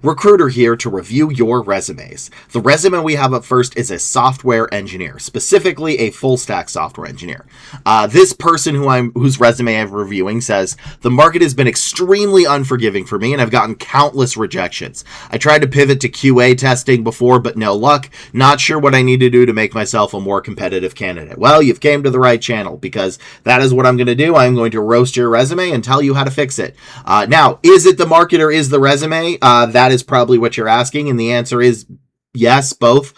Recruiter here to review your resumes. The resume we have up first is a software engineer, specifically a full stack software engineer. This person whose resume I'm reviewing says, the market has been extremely unforgiving for me and I've gotten countless rejections. I tried to pivot to QA testing before, but no luck. Not sure what I need to do to make myself a more competitive candidate. Well, you've came to the right channel because that is what I'm going to do. I'm going to roast your resume and tell you how to fix it. Now, is it the market or is the resume? That is probably what you're asking, and the answer is yes, both.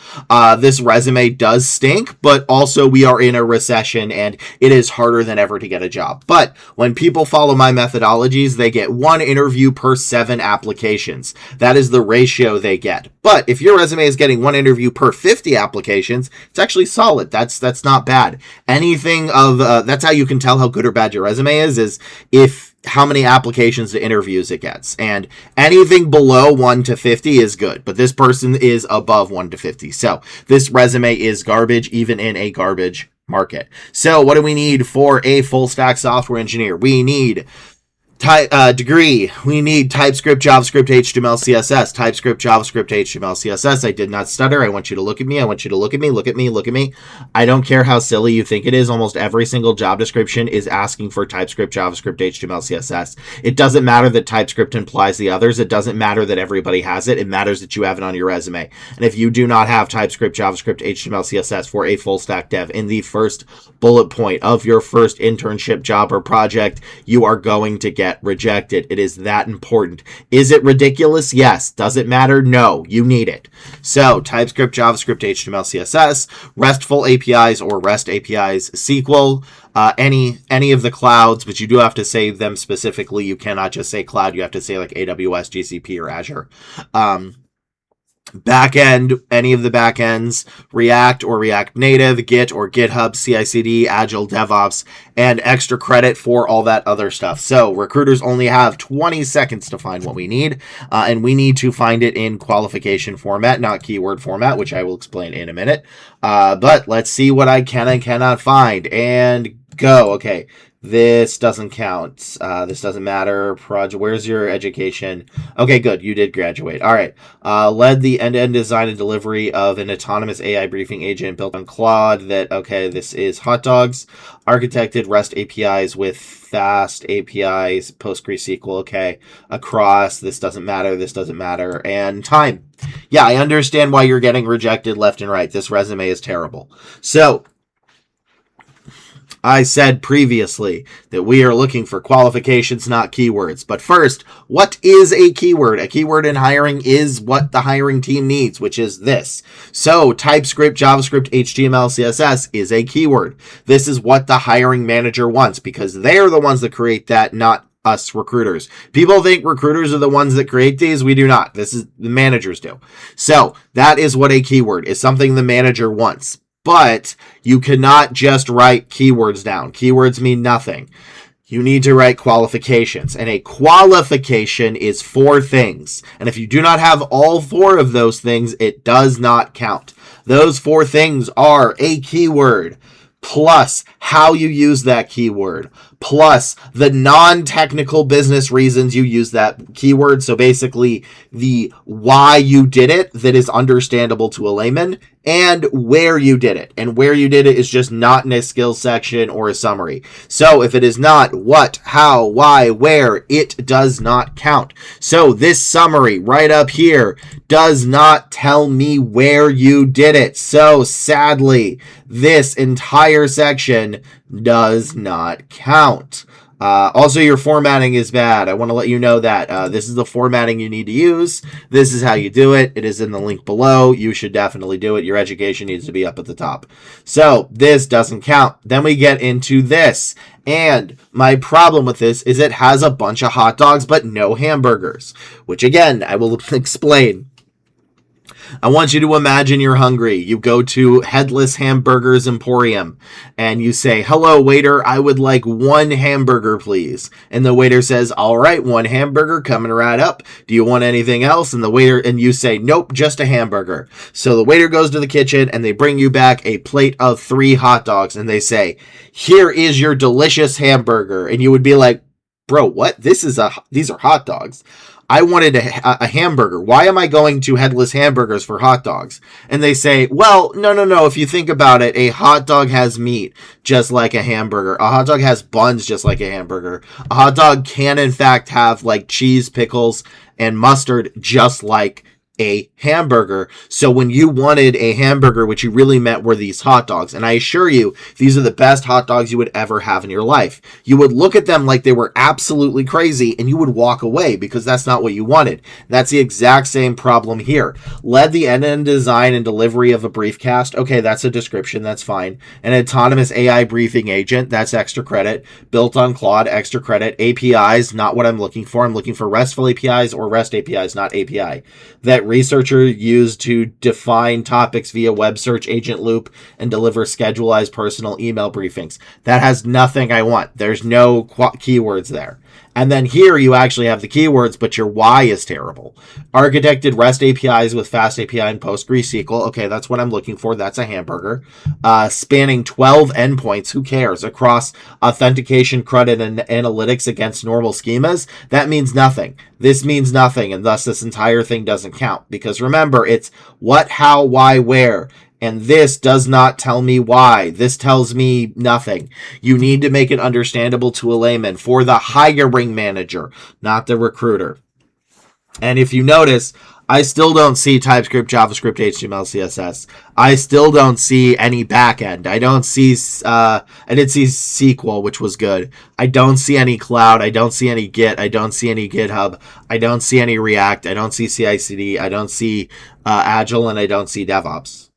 This resume does stink, but also we are in a recession and it is harder than ever to get a job. But when people follow my methodologies, they get 1 interview per 7 applications. That is the ratio they get. But if your resume is getting 1 interview per 50 applications, it's actually solid. That's not bad. Anything of that's how you can tell how good or bad your resume is if how many applications to interviews it gets. And anything below 1 to 50 is good, but this person is above 1 to 50. So this resume is garbage, even in a garbage market. So what do we need for a full stack software engineer? We need degree. We need TypeScript, JavaScript, HTML, CSS. TypeScript, JavaScript, HTML, CSS. I did not stutter. I want you to look at me. I want you to look at me. Look at me. Look at me. I don't care how silly you think it is. Almost every single job description is asking for TypeScript, JavaScript, HTML, CSS. It doesn't matter that TypeScript implies the others. It doesn't matter that everybody has it. It matters that you have it on your resume. And if you do not have TypeScript, JavaScript, HTML, CSS for a full stack dev in the first bullet point of your first internship job or project, you are going to get rejected. It is that important. Is it ridiculous? Yes. Does it matter? No. You need it. So TypeScript, JavaScript, HTML, CSS, RESTful APIs or REST APIs, SQL, any of the clouds, but you do have to say them specifically. You cannot just say cloud. You have to say like AWS, GCP, or Azure. Backend, any of the backends, React or React Native, Git or GitHub, CI/CD, Agile, DevOps, and extra credit for all that other stuff. So recruiters only have 20 seconds to find what we need, and we need to find it in qualification format, not keyword format, which I will explain in a minute. But let's see what I can and cannot find, and go. Okay. This doesn't count. This doesn't matter. Project. Where's your education? Okay, good. You did graduate. All right. Led the end-to-end design and delivery of an autonomous AI briefing agent built on Claude. This is hot dogs. Architected REST APIs with fast APIs, PostgreSQL. Okay. Across. This doesn't matter. This doesn't matter. And time. Yeah, I understand why you're getting rejected left and right. This resume is terrible. So, I said previously that we are looking for qualifications, not keywords. But first, what is a keyword? A keyword in hiring is what the hiring team needs, which is this. So TypeScript, JavaScript, HTML, CSS is a keyword. This is what the hiring manager wants because they're the ones that create that, not us recruiters. People think recruiters are the ones that create these. We do not. This is the managers do. So that is what a keyword is, something the manager wants. But you cannot just write keywords down. Keywords mean nothing. You need to write qualifications. And a qualification is 4 things. And if you do not have all 4 of those things, it does not count. Those 4 things are a keyword, plus how you use that keyword, plus the non-technical business reasons you use that keyword. So basically the why you did it that is understandable to a layman, and where you did it. And where you did it is just not in a skills section or a summary. So if it is not what, how, why, where, it does not count. So this summary right up here does not tell me where you did it. So sadly, this entire section does not count. Also, your formatting is bad. I want to let you know that this is the formatting you need to use. This is how you do it. It is in the link below. You should definitely do it. Your education needs to be up at the top. So this doesn't count. Then we get into this. And my problem with this is it has a bunch of hot dogs, but no hamburgers, which again, I will explain. I want you to imagine you're hungry. You go to Headless Hamburgers Emporium and you say, "Hello, waiter, I would like 1 hamburger, please." And the waiter says, "All right, 1 hamburger coming right up. Do you want anything else?" And you say, "Nope, just a hamburger." So the waiter goes to the kitchen and they bring you back a plate of 3 hot dogs and they say, "Here is your delicious hamburger." And you would be like, "Bro, what? These are hot dogs." I wanted a hamburger. Why am I going to Headless Hamburgers for hot dogs? And they say, well, no. If you think about it, a hot dog has meat just like a hamburger. A hot dog has buns just like a hamburger. A hot dog can, in fact, have like cheese, pickles, and mustard just like a hamburger. So when you wanted a hamburger, what you really meant were these hot dogs. And I assure you, these are the best hot dogs you would ever have in your life. You would look at them like they were absolutely crazy and you would walk away because that's not what you wanted. That's the exact same problem here. Led the end-to-end design and delivery of a briefcast. Okay, that's a description. That's fine. An autonomous AI briefing agent. That's extra credit. Built on Claude, extra credit. APIs, not what I'm looking for. I'm looking for RESTful APIs or REST APIs, not API. That researcher used to define topics via web search agent loop and deliver schedulized personal email briefings. That has nothing I want. There's no keywords there. And then here you actually have the keywords, but your why is terrible. Architected REST APIs with Fast API and PostgreSQL. Okay, that's what I'm looking for. That's a hamburger. Spanning 12 endpoints. Who cares? Across authentication, credit, and analytics against normal schemas. That means nothing. This means nothing, and thus this entire thing doesn't count. Because remember, it's what, how, why, where. And this does not tell me why. This tells me nothing. You need to make it understandable to a layman for the hiring manager, not the recruiter. And if you notice, I still don't see TypeScript, JavaScript, HTML, CSS. I still don't see any backend. I don't see, I did see SQL, which was good. I don't see any cloud. I don't see any Git. I don't see any GitHub. I don't see any React. I don't see CI/CD. I don't see Agile, and I don't see DevOps.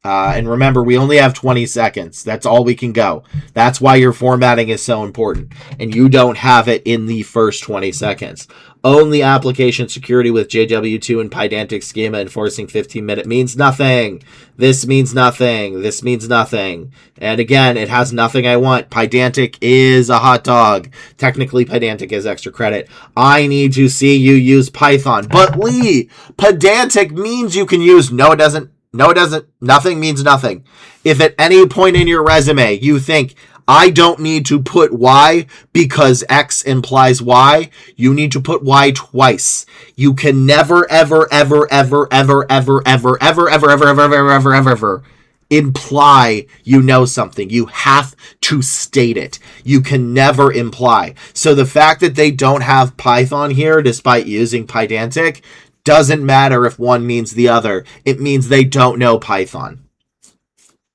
And remember, we only have 20 seconds. That's all we can go. That's why your formatting is so important. And you don't have it in the first 20 seconds. Own the application security with JW2 and Pydantic schema enforcing 15-minute means nothing. This means nothing. This means nothing. And again, it has nothing I want. Pydantic is a hot dog. Technically, Pydantic is extra credit. I need to see you use Python. But Lee, Pydantic means you can use... No, it doesn't. No, it doesn't. Nothing means nothing. If at any point in your resume you think, I don't need to put Y because X implies Y, you need to put Y twice. You can never, ever, ever, ever, ever, ever, ever, ever, ever, ever, ever, ever, ever, ever, ever imply you know something. You have to state it. You can never imply. So the fact that they don't have Python here, despite using Pydantic, doesn't matter if one means the other. It means they don't know Python,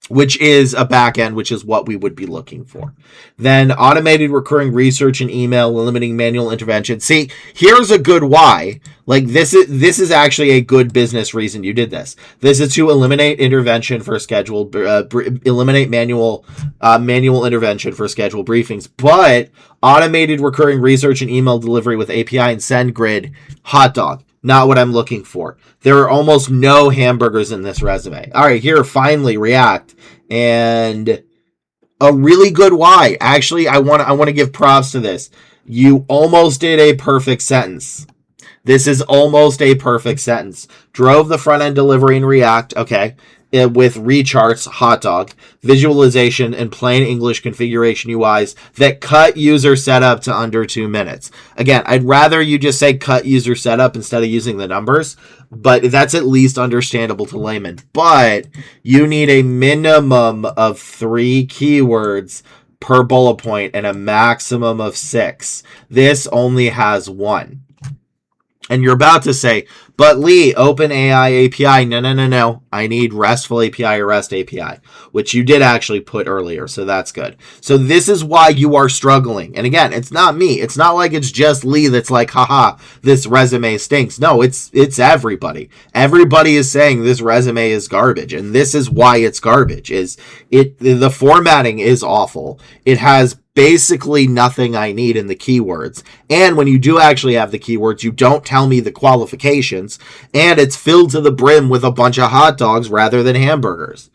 which is a backend, which is what we would be looking for. Then automated recurring research and email, limiting manual intervention. See, here's a good why. Like this is actually a good business reason you did this. This is to eliminate intervention for scheduled, eliminate manual intervention for scheduled briefings. But automated recurring research and email delivery with API and SendGrid, hot dog. Not what I'm looking for. There are almost no hamburgers in this resume. All right, here, finally, React. And a really good why. Actually, I want to give props to this. You almost did a perfect sentence. This is almost a perfect sentence. Drove the front-end delivery in React. Okay. With recharts, hot dog, visualization, and plain English configuration UIs that cut user setup to under 2 minutes. Again, I'd rather you just say cut user setup instead of using the numbers, but that's at least understandable to laymen. But you need a minimum of 3 keywords per bullet point and a maximum of 6. This only has 1. And you're about to say, but Lee, OpenAI API. No. I need RESTful API or REST API, which you did actually put earlier, so that's good. So this is why you are struggling. And again, it's not me. It's not like it's just Lee that's like, haha, this resume stinks. No, it's everybody. Everybody is saying this resume is garbage, and this is why it's garbage. The formatting is awful. It has basically nothing I need in the keywords. And when you do actually have the keywords, you don't tell me the qualifications, and it's filled to the brim with a bunch of hot dogs rather than hamburgers.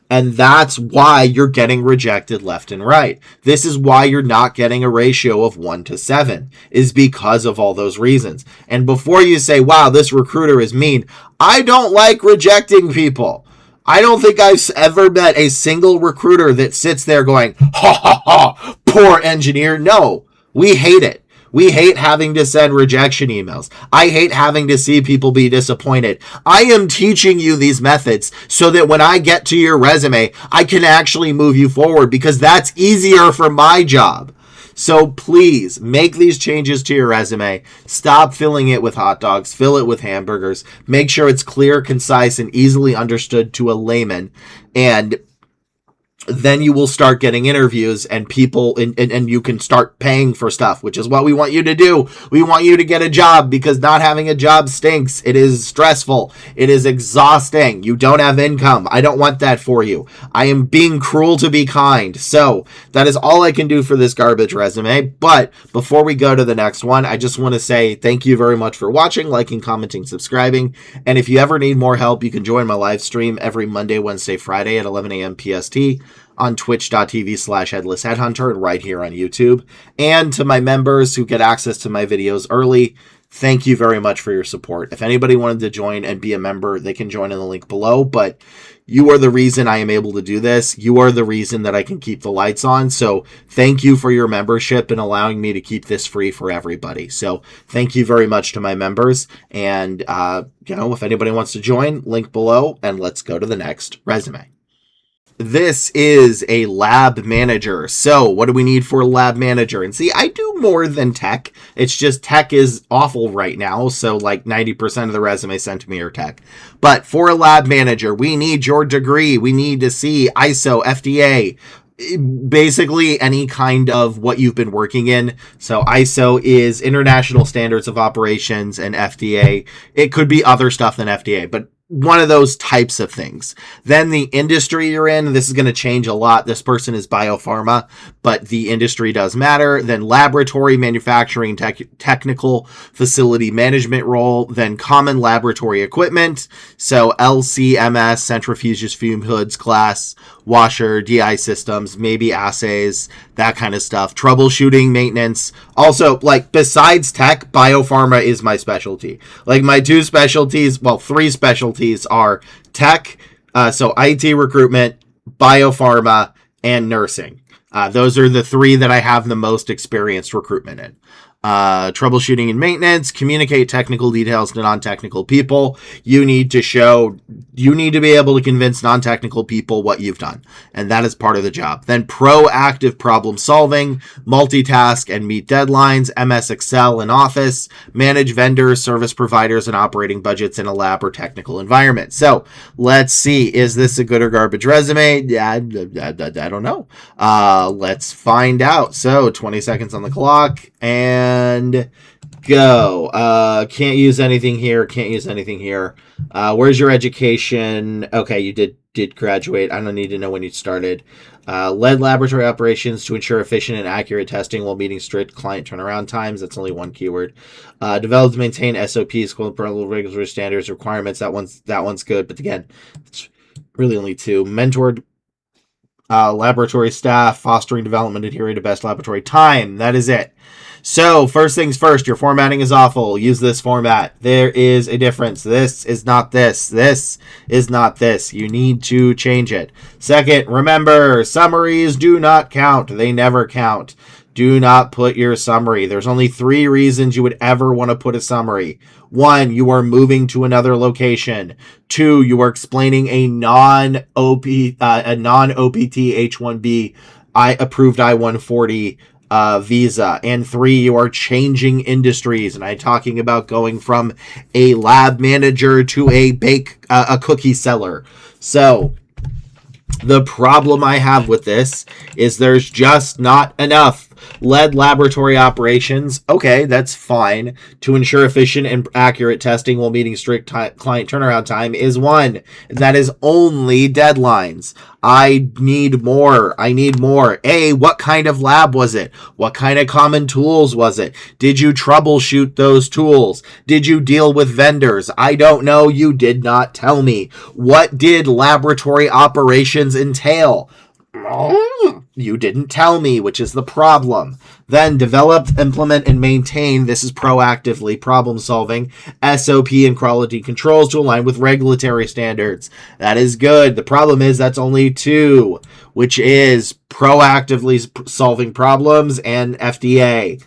And that's why you're getting rejected left and right. This is why you're not getting a ratio of 1 to 7, is because of all those reasons. And before you say, wow, this recruiter is mean, I don't like rejecting people. I don't think I've ever met a single recruiter that sits there going, ha ha ha, poor engineer. No, we hate it. We hate having to send rejection emails. I hate having to see people be disappointed. I am teaching you these methods so that when I get to your resume, I can actually move you forward, because that's easier for my job. So please make these changes to your resume. Stop filling it with hot dogs. Fill it with hamburgers. Make sure it's clear, concise, and easily understood to a layman. And then you will start getting interviews, and people and you can start paying for stuff, which is what we want you to do. We want you to get a job, because not having a job stinks. It is stressful. It is exhausting. You don't have income. I don't want that for you. I am being cruel to be kind. So that is all I can do for this garbage resume. But before we go to the next one, I just want to say thank you very much for watching, liking, commenting, subscribing. And if you ever need more help, you can join my live stream every Monday, Wednesday, Friday at 11 a.m. PST on twitch.tv/headlessheadhunter and right here on YouTube. And to my members who get access to my videos early, thank you very much for your support. If anybody wanted to join and be a member, they can join in the link below. But you are the reason I am able to do this. You are the reason that I can keep the lights on. So thank you for your membership and allowing me to keep this free for everybody. So thank you very much to my members. And, if anybody wants to join, link below, and let's go to the next resume. This is a lab manager. So what do we need for a lab manager? And see, I do more than tech. It's just tech is awful right now. So like 90% of the resume sent to me are tech. But for a lab manager, we need your degree. We need to see ISO, FDA, basically any kind of what you've been working in. So ISO is International Standards of Operations, and FDA, it could be other stuff than FDA, but one of those types of things. Then the industry you're in, this is going to change a lot. This person is biopharma, but the industry does matter. Then laboratory, manufacturing, technical facility management role. Then common laboratory equipment. So LCMS, centrifuges, fume hoods, glass, washer, DI systems, maybe assays, that kind of stuff. Troubleshooting, maintenance. Also, like, besides tech, biopharma is my specialty. Like, my two specialties, well, three specialties are tech, so IT recruitment, biopharma, and nursing. Those are the three that I have the most experienced recruitment in. Troubleshooting and maintenance, communicate technical details to non-technical people. You need to be able to convince non-technical people what you've done. And that is part of the job. Then proactive problem solving, multitask and meet deadlines, MS Excel and Office, manage vendors, service providers, and operating budgets in a lab or technical environment. So let's see, is this a good or garbage resume? I don't know. Let's find out. So 20 seconds on the clock, and go. Can't use anything here. Can't use anything here. Where's your education? Okay, you did graduate. I don't need to know when you started. Led laboratory operations to ensure efficient and accurate testing while meeting strict client turnaround times. That's only one keyword. Developed to maintain SOPs, quality regulatory standards, requirements. That one's good. But again, it's really only two. Mentored laboratory staff, fostering development, adhering to best laboratory time. That is it. So first things first, your formatting is awful. Use this format. There is a difference. This is not this. This is not this. You need to change it. Second, remember, summaries do not count. They never count. Do not put your summary. There's only 3 reasons you would ever want to put a summary. 1, you are moving to another location. 2, you are explaining a non-OPT H-1B approved I-140 visa. And 3, you are changing industries. And I'm talking about going from a lab manager to a cookie seller. So the problem I have with this is there's just not enough. Led laboratory operations, okay, that's fine. To ensure efficient and accurate testing while meeting strict client turnaround time is 1. And that is only deadlines. I need more. What kind of lab was it? What kind of common tools was it? Did you troubleshoot those tools? Did you deal with vendors? I don't know. You did not tell me. What did laboratory operations entail? You didn't tell me, which is the problem. Then develop, implement, and maintain. This is proactively problem solving. SOP and quality controls to align with regulatory standards. That is good. The problem is that's only 2, which is proactively solving problems and FDA.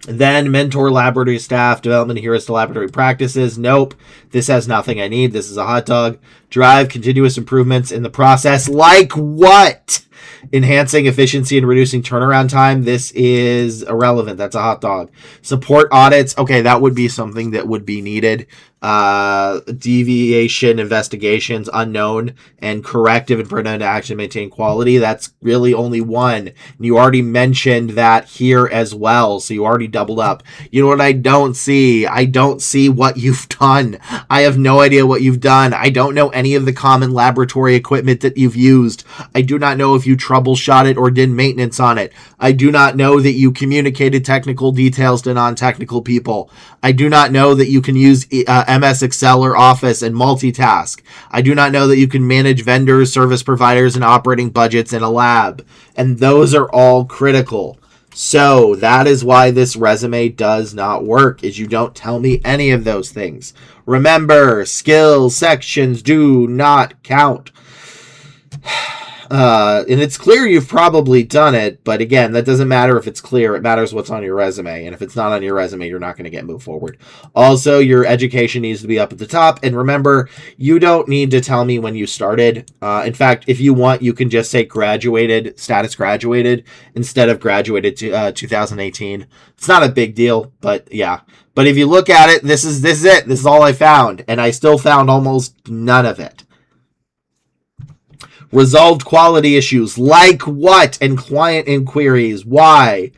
Then mentor laboratory staff, development adherence to laboratory practices. Nope. This has nothing I need. This is a hot dog. Drive continuous improvements in the process. Like what? Enhancing efficiency and reducing turnaround time. This is irrelevant. That's a hot dog. Support audits. Okay, that would be something that would be needed. Deviation investigations, unknown, and corrective and preventive action, maintain quality. That's really only one. And you already mentioned that here as well, so you already doubled up. You know what I don't see? I don't see what you've done. I have no idea what you've done. I don't know any of the common laboratory equipment that you've used. I do not know if you troubleshot it or did maintenance on it. I do not know that you communicated technical details to non-technical people. I do not know that you can use MS Excel or Office and multitask. I do not know that you can manage vendors, service providers, and operating budgets in a lab. And those are all critical. So that is why this resume does not work, is you don't tell me any of those things. Remember, skills sections do not count. And it's clear you've probably done it, but again, that doesn't matter if it's clear. It matters what's on your resume, and if it's not on your resume, you're not going to get moved forward. Also, your education needs to be up at the top, and remember, you don't need to tell me when you started. In fact, if you want, you can just say graduated, status graduated, instead of graduated to 2018. It's not a big deal, but yeah. But if you look at it, this is it. This is all I found, and I still found almost none of it. Resolved quality issues, like what? And client inquiries, why?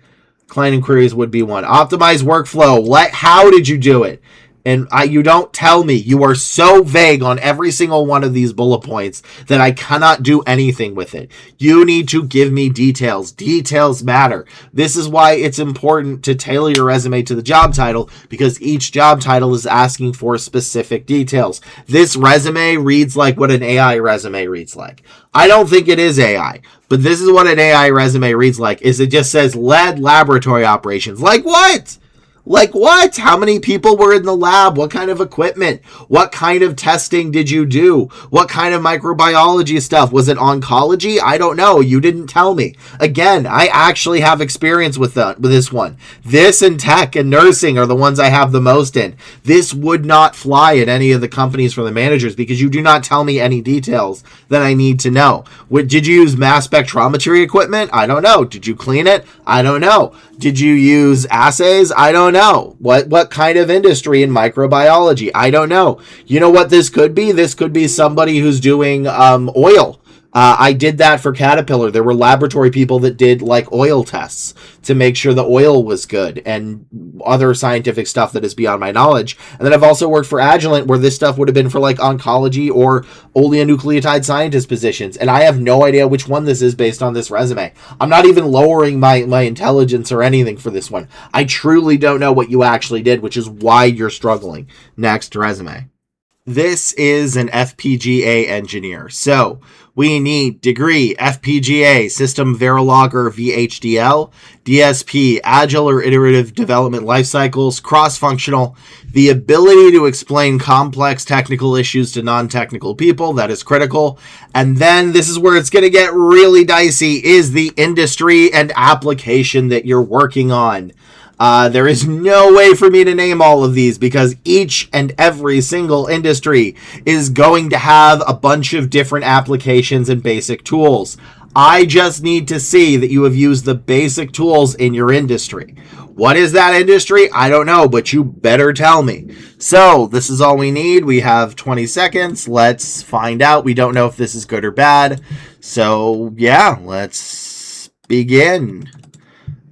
Client inquiries would be one. Optimize workflow, how did you do it? And you don't tell me. You are so vague on every single one of these bullet points that I cannot do anything with it. You need to give me details. Details matter. This is why it's important to tailor your resume to the job title, because each job title is asking for specific details. This resume reads like what an AI resume reads like. I don't think it is AI, but this is what an AI resume reads like, is it just says led laboratory operations. Like what? Like what? How many people were in the lab? What kind of equipment? What kind of testing did you do? What kind of microbiology stuff? Was it oncology? I don't know. You didn't tell me. Again, I actually have experience with this one. This and tech and nursing are the ones I have the most in. This would not fly at any of the companies for the managers because you do not tell me any details that I need to know. Did you use mass spectrometry equipment? I don't know. Did you clean it? I don't know. Did you use assays? I don't know. What kind of industry in microbiology? I don't know. You know what this could be? This could be somebody who's doing oil. I did that for Caterpillar. There were laboratory people that did like oil tests to make sure the oil was good and other scientific stuff that is beyond my knowledge. And then I've also worked for Agilent, where this stuff would have been for like oncology or oligonucleotide scientist positions. And I have no idea which one this is based on this resume. I'm not even lowering my intelligence or anything for this one. I truly don't know what you actually did, which is why you're struggling. Next resume. This is an FPGA engineer. So we need degree, FPGA, System Verilog or VHDL, DSP, Agile or Iterative Development Life Cycles, cross-functional, the ability to explain complex technical issues to non-technical people, that is critical. And then this is where it's going to get really dicey, is the industry and application that you're working on. There is no way for me to name all of these because each and every single industry is going to have a bunch of different applications and basic tools. I just need to see that you have used the basic tools in your industry. What is that industry? I don't know, but you better tell me. So this is all we need. We have 20 seconds. Let's find out. We don't know if this is good or bad. So yeah, let's begin.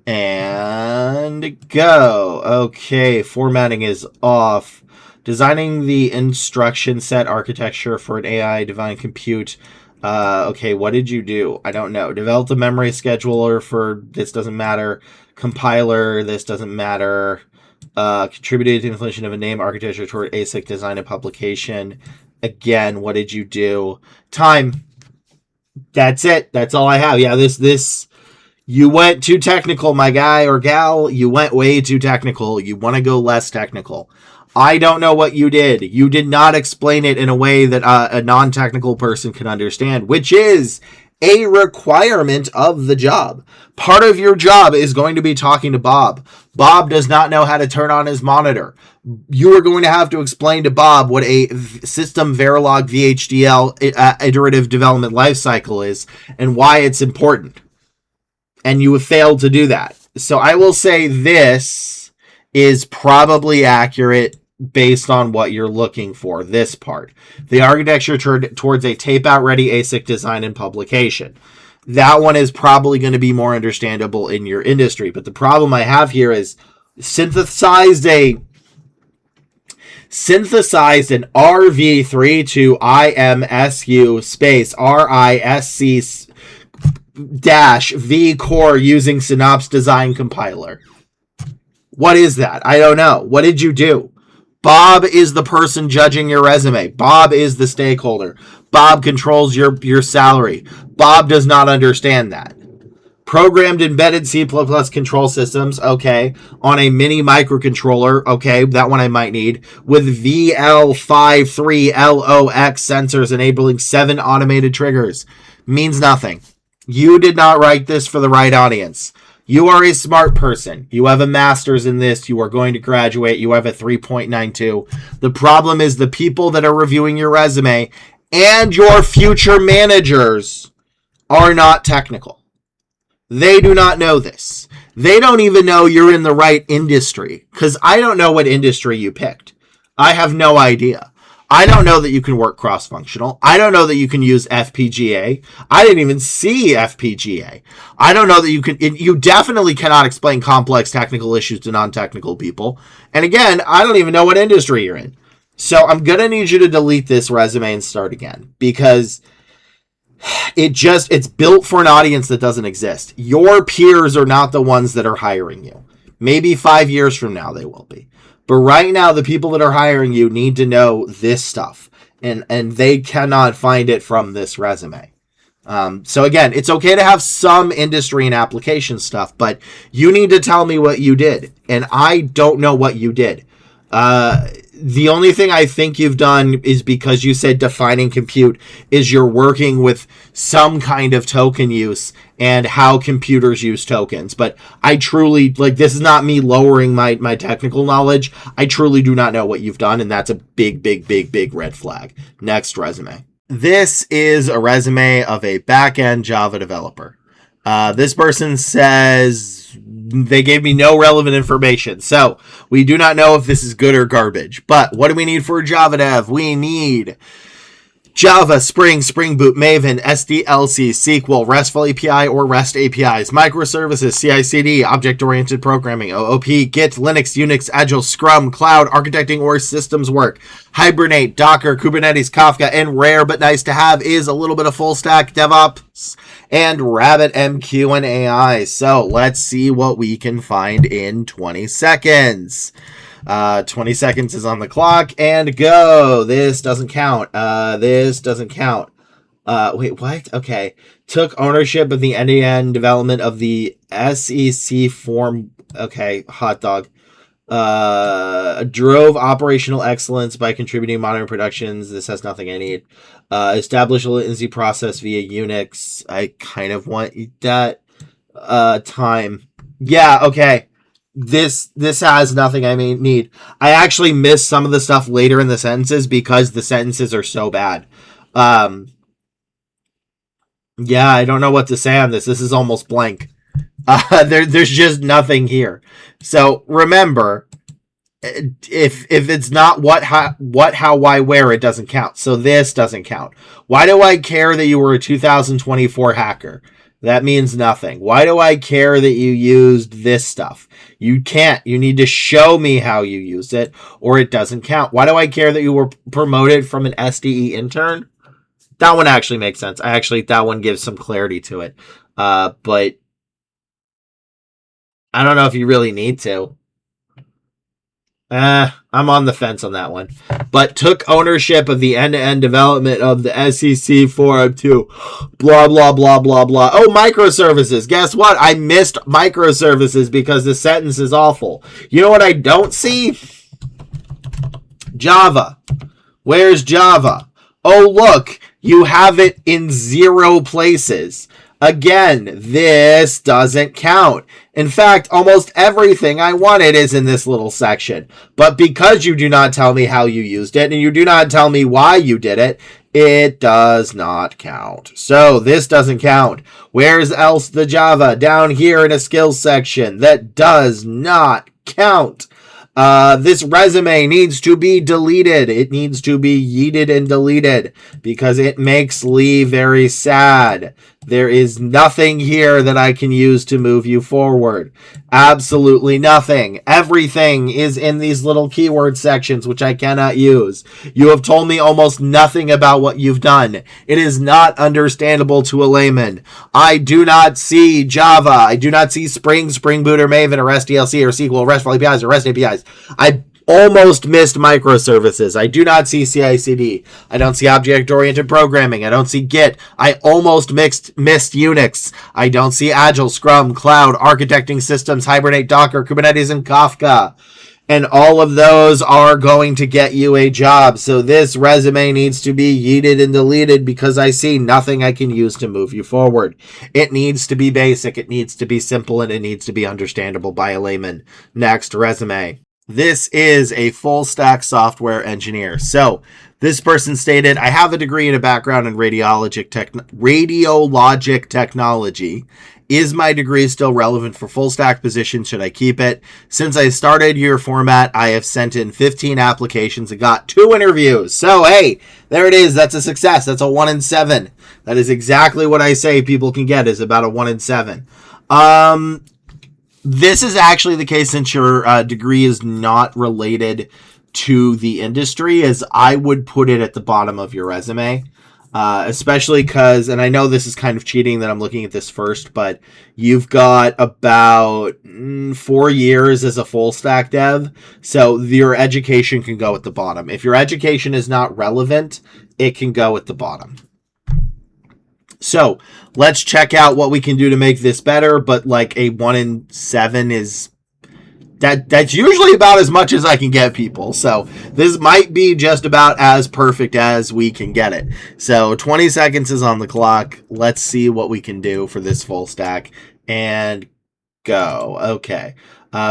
And go. Okay, formatting is off. Designing the instruction set architecture for an AI divine compute. Okay, what did you do? I don't know. Developed a memory scheduler for this doesn't matter. Compiler, this doesn't matter. Contributed to the inflation of a name architecture toward ASIC design and publication. Again, what did you do? Time. That's it. That's all I have. Yeah, this you went too technical, my guy or gal. You went way too technical. You want to go less technical. I don't know what you did. You did not explain it in a way that a non-technical person can understand, which is a requirement of the job. Part of your job is going to be talking to Bob. Bob does not know how to turn on his monitor. You are going to have to explain to Bob what a system Verilog VHDL iterative development lifecycle is and why it's important. And you have failed to do that. So I will say this is probably accurate based on what you're looking for, this part. The architecture towards a tape-out ready ASIC design and publication. That one is probably going to be more understandable in your industry. But the problem I have here is synthesized an RV3 to IMSU space RISC -V core using Synapse Design Compiler. What is that? I don't know. What did you do? Bob is the person judging your resume. Bob is the stakeholder. Bob controls your salary. Bob does not understand that. Programmed embedded C++ control systems, okay. On a mini microcontroller, okay, that one I might need. With VL53LOX sensors enabling 7 automated triggers. Means nothing. You did not write this for the right audience. You are a smart person. You have a master's in this. You are going to graduate. You have a 3.92. The problem is the people that are reviewing your resume and your future managers are not technical. They do not know this. They don't even know you're in the right industry, because I don't know what industry you picked. I have no idea. I don't know that you can work cross-functional. I don't know that you can use FPGA. I didn't even see FPGA. I don't know that you definitely cannot explain complex technical issues to non-technical people. And again, I don't even know what industry you're in. So I'm going to need you to delete this resume and start again, because it's built for an audience that doesn't exist. Your peers are not the ones that are hiring you. Maybe 5 years from now they will be. But right now, the people that are hiring you need to know this stuff, and they cannot find it from this resume. So again, it's okay to have some industry and application stuff, but you need to tell me what you did, and I don't know what you did. The only thing I think you've done is, because you said defining compute, is you're working with some kind of token use and how computers use tokens. But I truly, this is not me lowering my technical knowledge. I truly do not know what you've done, and that's a big red flag. Next resume. This is a resume of a back-end Java developer. This person says they gave me no relevant information, so we do not know if this is good or garbage. But what do we need for a Java dev? We need Java, Spring, Spring Boot, Maven, SDLC, SQL, RESTful API or REST APIs, microservices, CI/CD, object-oriented programming, OOP, Git, Linux, Unix, Agile, Scrum, Cloud, architecting or systems work, Hibernate, Docker, Kubernetes, Kafka, and rare but nice to have is a little bit of full stack DevOps and RabbitMQ and AI. So let's see what we can find in 20 seconds. 20 seconds is on the clock, and go. This doesn't count. This doesn't count. Wait, what? Okay. Took ownership of the end-to-end development of the SEC form. Okay, hot dog. Drove operational excellence by contributing modern productions. This has nothing I need. Established a latency process via Unix. I kind of want that. Time. Yeah, okay. This has nothing I need. I actually missed some of the stuff later in the sentences because the sentences are so bad. Yeah, I don't know what to say on this. This is almost blank. There's just nothing here. So remember, if it's not what, how, why, where, it doesn't count. So this doesn't count. Why do I care that you were a 2024 hacker? That means nothing. Why do I care that you used this stuff? You can't. You need to show me how you used it, or it doesn't count. Why do I care that you were promoted from an SDE intern? That one actually makes sense. That one gives some clarity to it. But I don't know if you really need to. I'm on the fence on that one. But took ownership of the end-to-end development of the SEC forum too. Blah, blah, blah, blah, blah. Oh, microservices. Guess what? I missed microservices because the sentence is awful. You know what I don't see? Java. Where's Java? Oh, look. You have it in 0 places. Again, this doesn't count. In fact, almost everything I wanted is in this little section. But because you do not tell me how you used it, and you do not tell me why you did it, it does not count. So this doesn't count. Where's else the Java? Down here in a skills section. That does not count. This resume needs to be deleted. It needs to be yeeted and deleted because it makes Lee very sad. There is nothing here that I can use to move you forward. Absolutely nothing. Everything is in these little keyword sections, which I cannot use. You have told me almost nothing about what you've done. It is not understandable to a layman. I do not see Java. I do not see Spring, Spring Boot, or Maven, or REST DLC, or SQL, RESTful APIs, or REST APIs. I almost missed microservices. I do not see CI/CD. I don't see object-oriented programming. I don't see Git. I almost missed Unix. I don't see Agile, Scrum, Cloud, architecting systems, Hibernate, Docker, Kubernetes, and Kafka. And all of those are going to get you a job. So this resume needs to be yeeted and deleted because I see nothing I can use to move you forward. It needs to be basic. It needs to be simple, and it needs to be understandable by a layman. Next resume. This is a full stack software engineer. So this person stated, I have a degree and a background in radiologic technology. Is my degree still relevant for full stack position? Should I keep it? Since I started your format, I have sent in 15 applications and got 2 interviews. So, hey, there it is. That's a success. That's a 1 in 7. That is exactly what I say people can get, is about a 1 in 7. This is actually the case since your degree is not related to the industry, as I would put it at the bottom of your resume, especially because, and I know this is kind of cheating that I'm looking at this first, but you've got about 4 years as a full stack dev, so your education can go at the bottom. If your education is not relevant, it can go at the bottom. So let's check out what we can do to make this better, but like a 1 in 7 is that's usually about as much as I can get people. So this might be just about as perfect as we can get it. So 20 seconds is on the clock. Let's see what we can do for this full stack and go. Okay.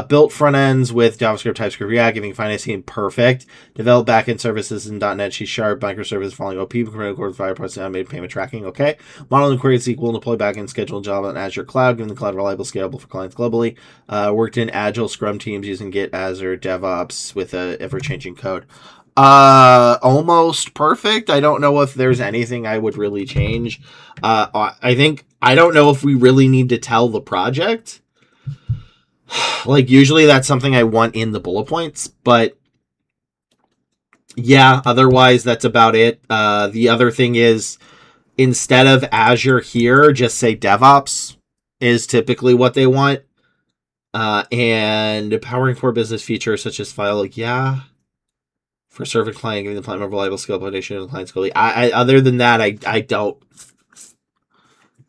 Built front ends with JavaScript, TypeScript, React, giving finance team perfect. Develop backend services in .NET, C#, microservices following OP, core fire parts, automated payment tracking. Okay. Model and query SQL, deploy backend schedule in Java and Azure Cloud, giving the cloud reliable, scalable for clients globally. Worked in Agile Scrum teams using Git, Azure, DevOps with ever-changing code. Almost perfect. I don't know if there's anything I would really change. I don't know if we really need to tell the project. Like, usually that's something I want in the bullet points, but yeah, otherwise that's about it. The other thing is, instead of Azure here, just say DevOps is typically what they want. And powering core business features such as file, for server client, giving the client more reliable scale foundation and client scale. Other than that, I don't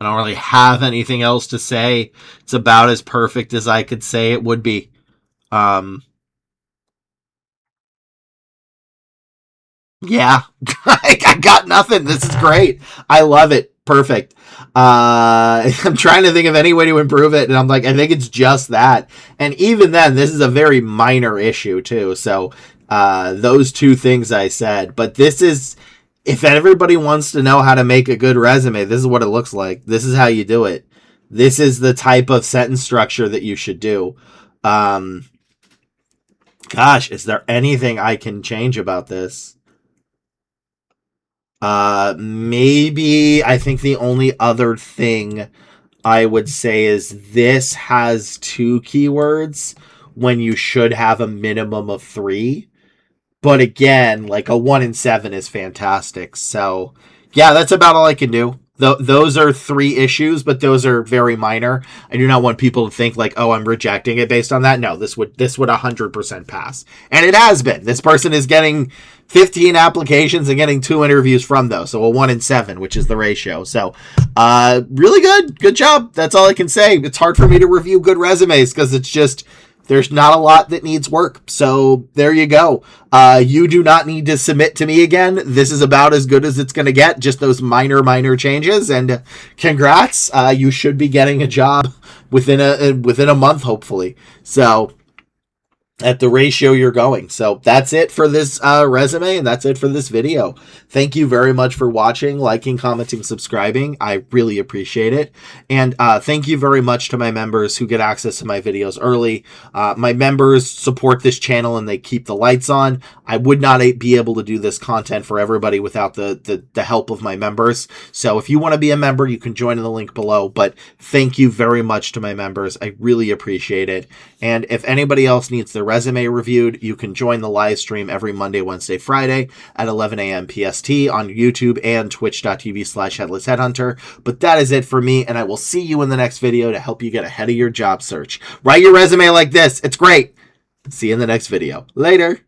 really have anything else to say. It's about as perfect as I could say it would be. Yeah, I got nothing. This is great. I love it. Perfect. I'm trying to think of any way to improve it, and I'm like, I think it's just that. And even then, this is a very minor issue too. So those 2 things I said, but this is, if everybody wants to know how to make a good resume, this is what it looks like. This is how you do it. This is the type of sentence structure that you should do. Gosh, is there anything I can change about this? Maybe I think the only other thing I would say is this has 2 keywords when you should have a minimum of 3. But again, like a 1 in 7 is fantastic. So yeah, that's about all I can do. Those are 3 issues, but those are very minor. I do not want people to think like, oh, I'm rejecting it based on that. No, this would 100% pass. And it has been. This person is getting 15 applications and getting 2 interviews from those. So a 1 in 7, which is the ratio. So really good. Good job. That's all I can say. It's hard for me to review good resumes because it's just There's not a lot that needs work. So there you go. You do not need to submit to me again. This is about as good as it's going to get. Just those minor changes. And congrats. You should be getting a job within a month, hopefully. So at the ratio you're going. So that's it for this resume, and that's it for this video. Thank you very much for watching, liking, commenting, subscribing. I really appreciate it. And thank you very much to my members who get access to my videos early. My members support this channel and they keep the lights on. I would not be able to do this content for everybody without the help of my members. So if you want to be a member, you can join in the link below. But thank you very much to my members. I really appreciate it. And if anybody else needs their resume reviewed, you can join the live stream every Monday, Wednesday, Friday at 11 a.m. PST on YouTube and twitch.tv/headlessheadhunter. But that is it for me, and I will see you in the next video to help you get ahead of your job search. Write your resume like this. It's great. See you in the next video. Later.